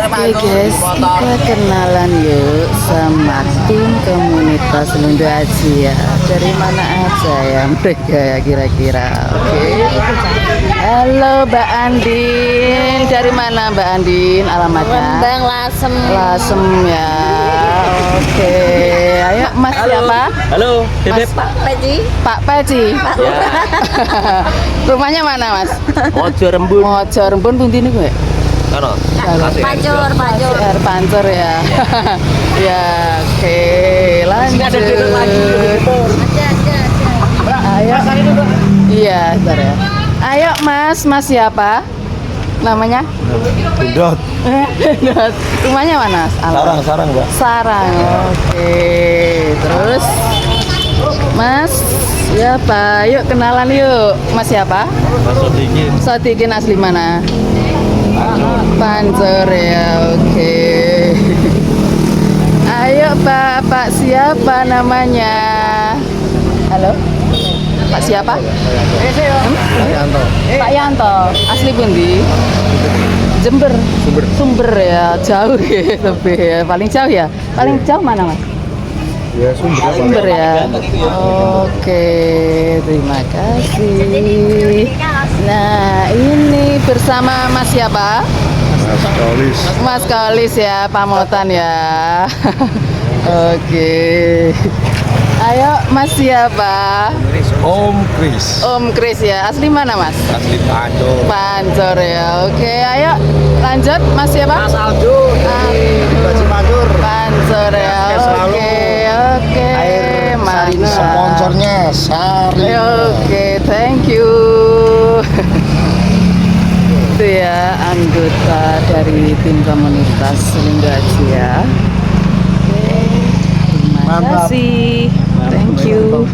Oke guys, kita kenalan yuk sama tim komunitas Lundu Aji ya. Dari mana aja ya mereka ya kira-kira. Oke. Halo Mbak Andin, dari mana Mbak Andin alamatnya? Rembang Lasem. Lasem ya. Oke, ayo Mas siapa? Halo, Bebep. Pak Peci. Pak Peci. Ya, Rumahnya mana Mas? Mojo Rembun. Mojo Rembun pundi nih gue? Kano. Pancur. Air pancur ya. Ya, oke. Lanjut. Ayo. Iya, bentar ya. Ayo Mas siapa? Namanya? Pindot. Pindot. Rumahnya mana? Sarang, Mbak. Sarang. Oke. Terus Mas siapa? Yuk kenalan yuk. Mas siapa? Mas Sodikin. Sodikin asli mana? Pancur ya, oke. Ayo Pak siapa namanya? Halo? Pak siapa? Pak Yanto. Asli pundi? Jember. Sumber ya, jauh ya, lebih ya. Paling jauh ya? Paling jauh mana Mas? Ya, Sumber ya. Oke, terima kasih. Nah, ini bersama Mas siapa? Mas Kolis. Mas Kolis ya, pamotan ya. Oke. Ayo Mas siapa? Om Kris. Om Kris ya. Asli mana Mas? Asli Pancur. Pancur ya. Oke, ayo lanjut Mas siapa? Mas Aldo. Baju Pancur. Pancur ya. Oke. Mantap. Sponsornya Sari. Oke, thank you. Itu ya anggota dari tim komunitas Lundu Aji ya. Oke, terima Mantap. kasih. Thank you.